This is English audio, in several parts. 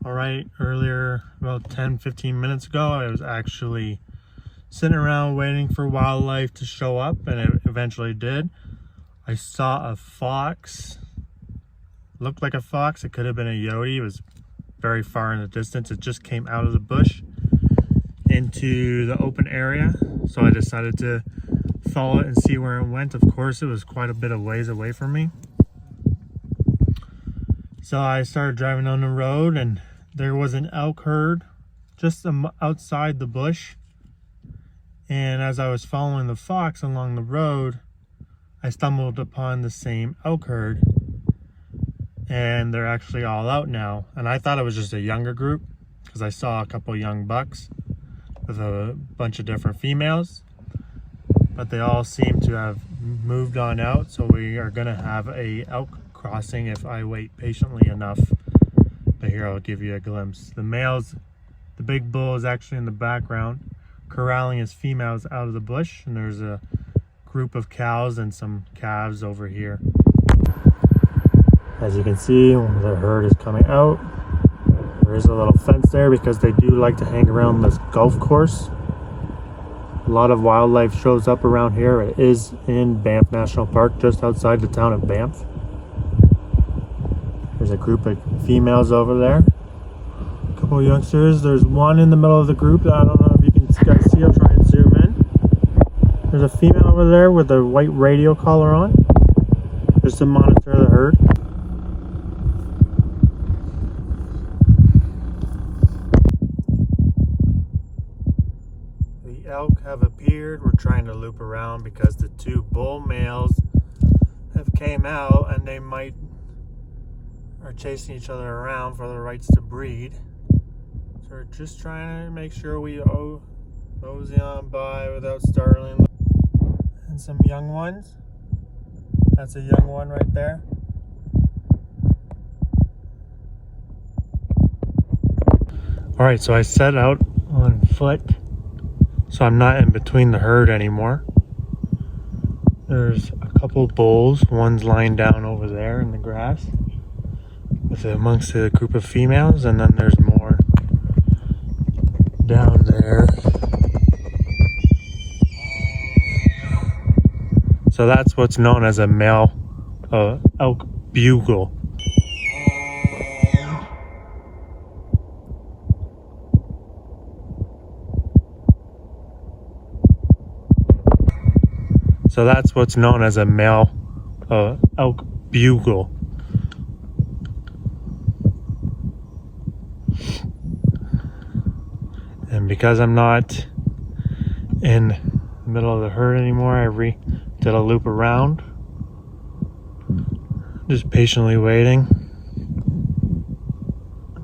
All right, earlier, about 10-15 minutes ago, I was actually sitting around waiting for wildlife to show up, and it eventually did. I saw a fox. Looked like a fox. It could have been a coyote. It was very far in the distance. It just came out of the bush into the open area, so I decided to follow it and see where it went. Of course, it was quite a bit of ways away from me. So I started driving on the road, and there was an elk herd just outside the bush. And as I was following the fox along the road, I stumbled upon the same elk herd. And they're actually all out now. And I thought it was just a younger group because I saw a couple young bucks with a bunch of different females. But they all seem to have moved on out. So we are going to have a elk crossing if I wait patiently enough. But here I'll give you a glimpse. The males, the big bull is actually in the background, corralling his females out of the bush, and there's a group of cows and some calves over here. As you can see, the herd is coming out. There is a little fence there because they do like to hang around this golf course. A lot of wildlife shows up around here. It is in Banff National Park, just outside the town of Banff. There's a group of females over there. A couple of youngsters. There's one in the middle of the group. I don't know if you can guys see. I'll try and zoom in. There's a female over there with a white radio collar on, just to monitor the herd. The elk have appeared. We're trying to loop around because the two bull males have came out, and they are chasing each other around for the rights to breed. So we're just trying to make sure we mosey on by without startling. And some young ones. That's a young one right there. Alright, so I set out on foot, so I'm not in between the herd anymore. There's a couple bulls. One's lying down over there in the grass amongst a group of females, and then there's more down there. So that's what's known as a male elk bugle. So that's what's known as a male elk bugle. And because I'm not in the middle of the herd anymore, I did a loop around, just patiently waiting.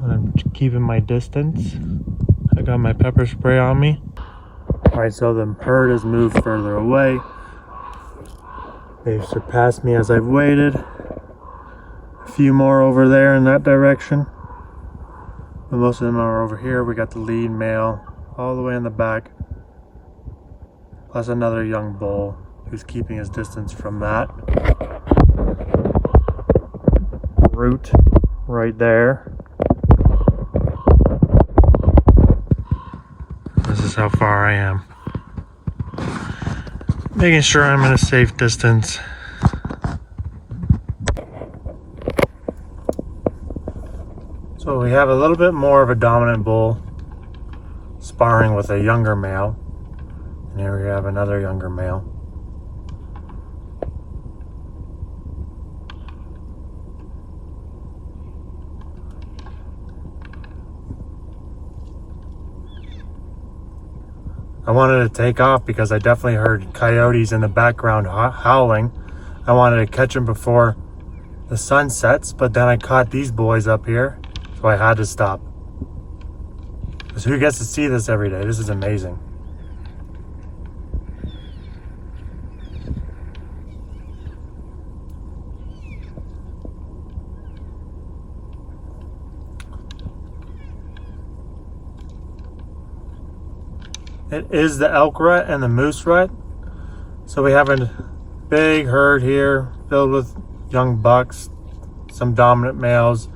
I'm keeping my distance. I got my pepper spray on me. Alright, so the herd has moved further away. They've surpassed me as I've waited. A few more over there in that direction. But most of them are over here. We got the lead male all the way in the back, plus another young bull who's keeping his distance from that root right there. This is how far I am. Making sure I'm in a safe distance. So we have a little bit more of a dominant bull sparring with a younger male. And here we have another younger male. I wanted to take off because I definitely heard coyotes in the background howling. I wanted to catch them before the sun sets, but then I caught these boys up here. So I had to stop. Because who gets to see this every day? This is amazing. It is the elk rut and the moose rut. So we have a big herd here filled with young bucks, some dominant males.